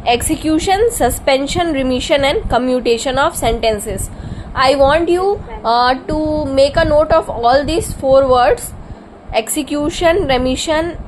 execution, suspension, remission and commutation of sentences. I want you to make a note of all these 4 words: execution, remission,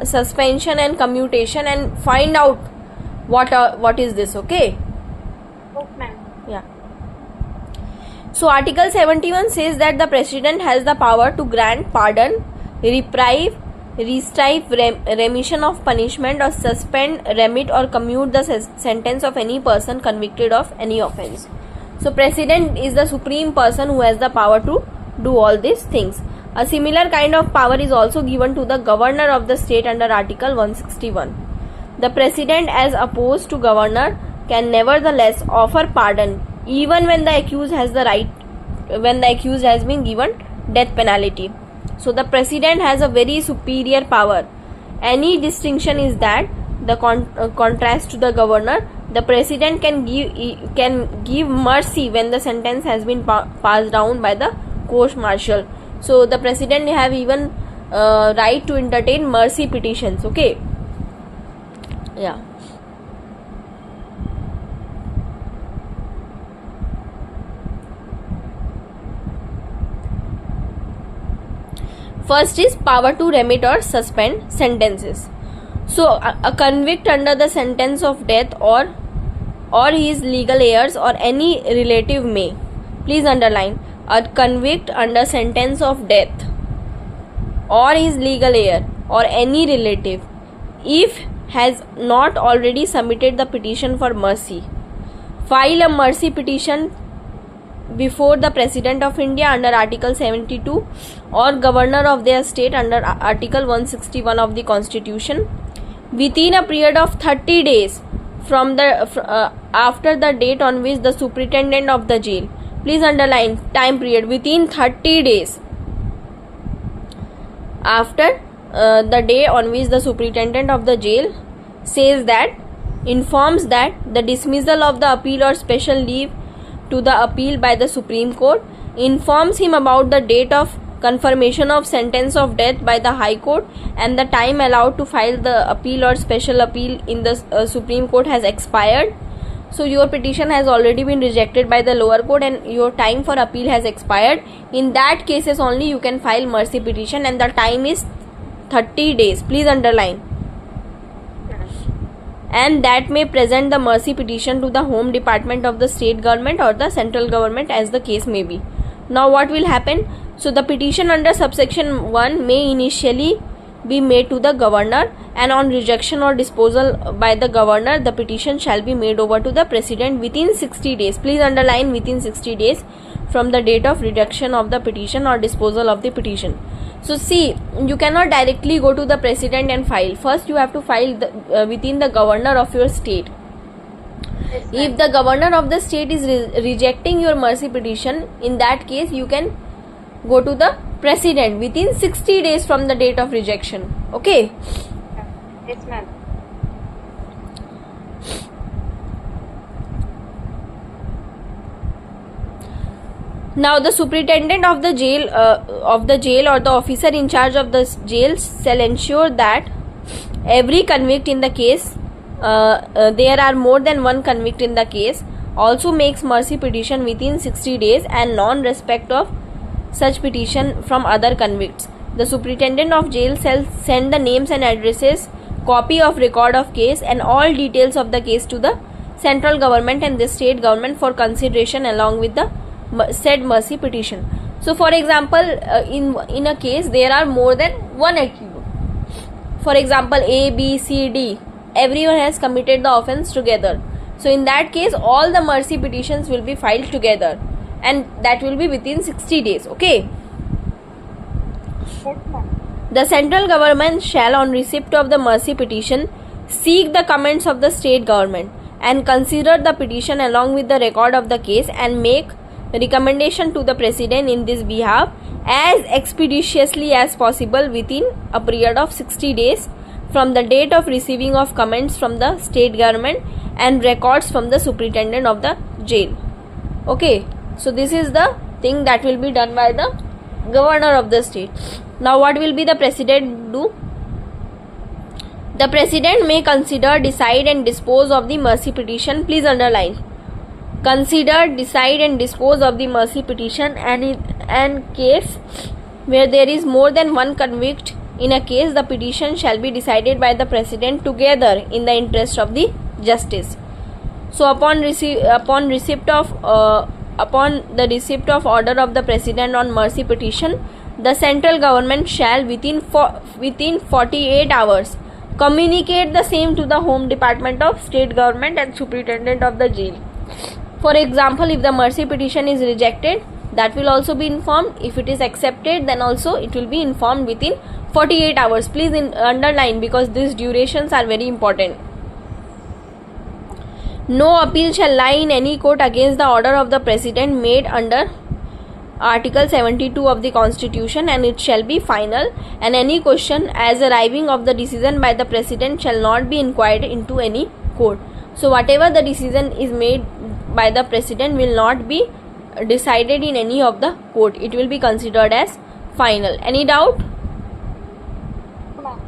suspension and commutation, and find out what is this. Okay. Okay, ma'am. Yeah. So Article 71 says that the President has the power to grant pardon, reprieve, restrive, remission of punishment, or suspend, remit or commute the sentence of any person convicted of any offence. So President is the supreme person who has the power to do all these things. A similar kind of power is also given to the governor of the state under Article 161. The President, as opposed to governor, can nevertheless offer pardon even when the accused has been given death penalty. So the President has a very superior power. Any distinction is that the contrast to the governor, the President can give mercy when the sentence has been passed down by the court martial. So the President have even right to entertain mercy petitions. Okay. Yeah. First is power to remit or suspend sentences. So a convict under the sentence of death or his legal heirs or any relative may, please underline, a convict under sentence of death or his legal heir or any relative, if has not already submitted the petition for mercy, file a mercy petition before the President of India under Article 72 or Governor of their state under Article 161 of the Constitution within a period of 30 days from after the date on which the Superintendent of the jail, please underline time period, within 30 days after the day on which the Superintendent of the jail says that, informs that the dismissal of the appeal or special leave to the appeal by the Supreme Court, informs him about the date of confirmation of sentence of death by the High Court and the time allowed to file the appeal or special appeal in the Supreme Court has expired. So your petition has already been rejected by the lower court and your time for appeal has expired. In that cases only you can file mercy petition and the time is 30 days. Please underline. And that may present the mercy petition to the Home Department of the state government or the central government as the case may be. Now what will happen? So the petition under subsection 1 may initially be made to the governor, and on rejection or disposal by the governor, the petition shall be made over to the President within 60 days. Please underline within 60 days from the date of rejection of the petition or disposal of the petition. So see, you cannot directly go to the President and file. First you have to file within the governor of your state. Yes, if the governor of the state is rejecting your mercy petition, in that case you can go to the President within 60 days from the date of rejection. Okay. Yes, ma'am. Now the superintendent of the jail or the officer in charge of the jail shall ensure that every convict in the case, there are more than one convict in the case, also makes mercy petition within 60 days and non-respect of such petition from other convicts. The superintendent of jail shall send the names and addresses, copy of record of case and all details of the case to the central government and the state government for consideration along with the said mercy petition. So for example, in a case there are more than one accused. For example, A, B, C, D, everyone has committed the offence together. So in that case all the mercy petitions will be filed together and that will be within 60 days. Okay. Yes, ma'am. The central government shall, on receipt of the mercy petition, seek the comments of the state government and consider the petition along with the record of the case and make recommendation to the President in this behalf as expeditiously as possible within a period of 60 days from the date of receiving of comments from the state government and records from the superintendent of the jail. Okay. So this is the thing that will be done by the governor of the state. Now what will be the President do? The President may consider, decide and dispose of the mercy petition. Please underline. Consider, decide and dispose of the mercy petition, and in an case where there is more than one convict in a case, the petition shall be decided by the President together in the interest of the justice. So upon the receipt of order of the President on mercy petition, the central government shall within 48 hours communicate the same to the Home Department of State Government and Superintendent of the Jail. For example, if the mercy petition is rejected, that will also be informed. If it is accepted, then also it will be informed within 48 hours. Please underline, because these durations are very important. No appeal shall lie in any court against the order of the President made under Article 72 of the Constitution, and it shall be final, and any question as arriving of the decision by the President shall not be inquired into any court. So whatever the decision is made by the President will not be decided in any of the court. It will be considered as final. Any doubt? Ma'am.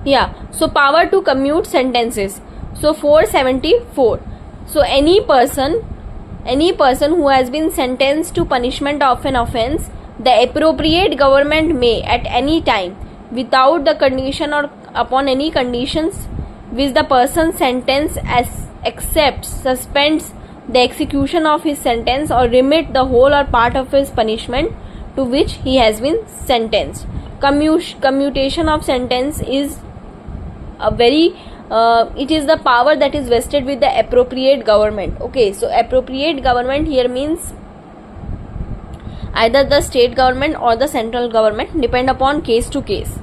Yeah. So power to commute sentences. So 474. So any person who has been sentenced to punishment of an offence, the appropriate government may at any time, without the condition or upon any conditions which the person sentenced as accepts, suspends the execution of his sentence or remit the whole or part of his punishment to which he has been sentenced. Commutation of sentence is a very it is the power that is vested with the appropriate government. Okay, so appropriate government here means either the state government or the central government, depend upon case to case.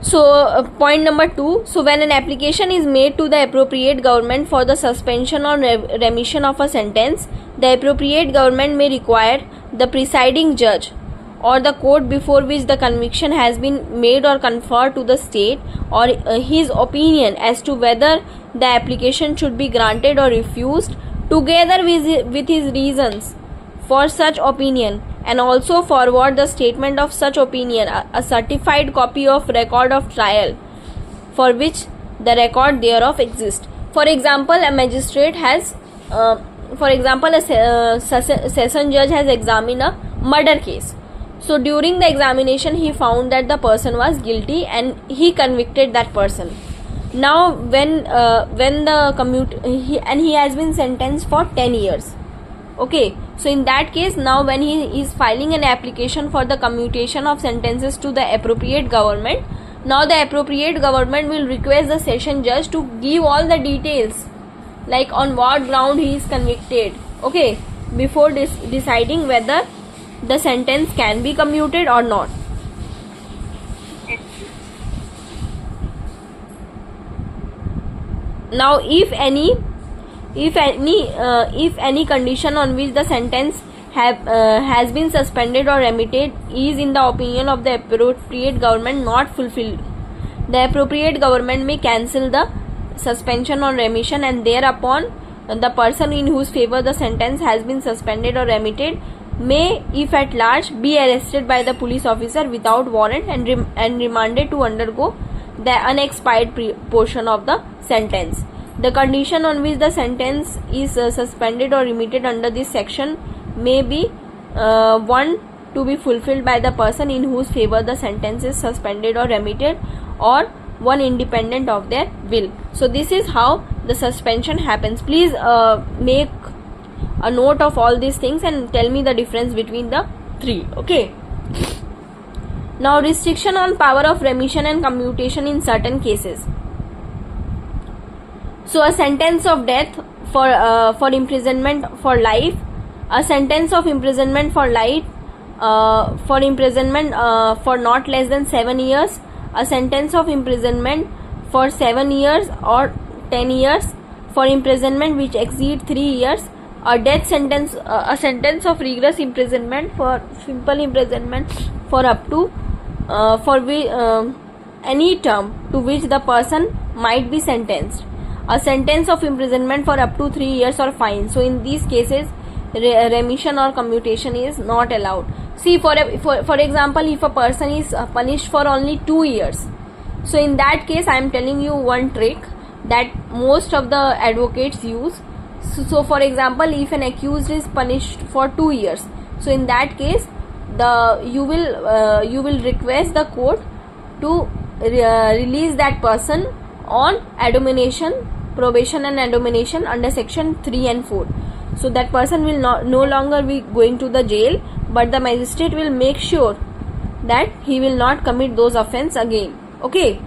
So point number 2, so when an application is made to the appropriate government for the suspension or remission of a sentence, the appropriate government may require the presiding judge or the court before which the conviction has been made or confer to the state or his opinion as to whether the application should be granted or refused, together with his reasons for such opinion, and also forward the statement of such opinion, a certified copy of record of trial for which the record thereof exists. For example, a magistrate has a session judge has examined a murder case. So during the examination he found that the person was guilty and he convicted that person. Now when he has been sentenced for 10 years. Okay, so in that case, now when he is filing an application for the commutation of sentences to the appropriate government, now the appropriate government will request the session judge to give all the details, like on what ground he is convicted, okay, before deciding whether the sentence can be commuted or not. Now if any condition on which the sentence has been suspended or remitted is in the opinion of the appropriate government not fulfilled, the appropriate government may cancel the suspension or remission, and thereupon the person in whose favor the sentence has been suspended or remitted may, if at large, be arrested by the police officer without warrant and remanded to undergo the unexpired portion of the sentence. The condition on which the sentence is suspended or remitted under this section may be one, to be fulfilled by the person in whose favor the sentence is suspended or remitted, or one independent of their will. So this is how the suspension happens. Please make a note of all these things and tell me the difference between the three. Okay. Now restriction on power of remission and commutation in certain cases. So a sentence of death for imprisonment for life, a sentence of imprisonment for life, for imprisonment for not less than 7 years, a sentence of imprisonment for 7 years or 10 years, for imprisonment which exceed 3 years, a death sentence, a sentence of rigorous imprisonment for simple imprisonment for up to any term to which the person might be sentenced. A sentence of imprisonment for up to 3 years or fine. So in these cases, remission or commutation is not allowed. See, for example, if a person is punished for only 2 years, so in that case I am telling you one trick that most of the advocates use. So for example, if an accused is punished for 2 years, so in that case you will request the court to release that person on admonition, probation and admonition under section 3 and 4. So that person will no longer be going to the jail, but the magistrate will make sure that he will not commit those offense again. Okay.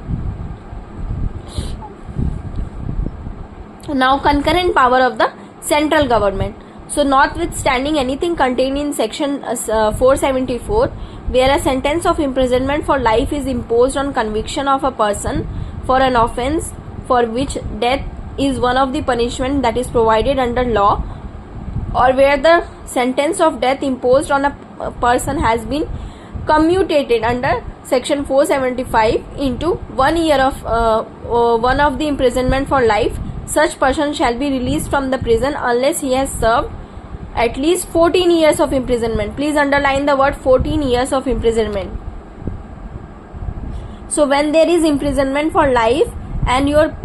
Now, concurrent power of the central government. So notwithstanding anything contained in section 474, where a sentence of imprisonment for life is imposed on conviction of a person for an offense for which death is one of the punishment that is provided under law, or where the sentence of death imposed on a person has been commutated under section 475 into 1 year of one of the imprisonment for life, such person shall be released from the prison unless he has served at least 14 years of imprisonment. Please underline the word 14 years of imprisonment. So when there is imprisonment for life and your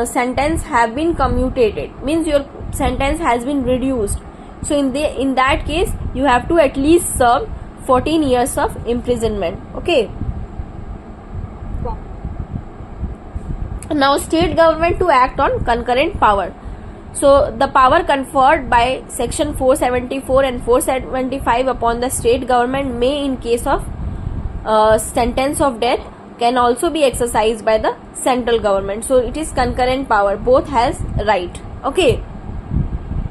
sentence have been commutated, means your sentence has been reduced. So in that case you have to at least serve 14 years of imprisonment. Okay. Now, state government to act on concurrent power. So the power conferred by section 474 and 475 upon the state government may, in case of sentence of death, can also be exercised by the central government. So it is concurrent power, both has right. Okay.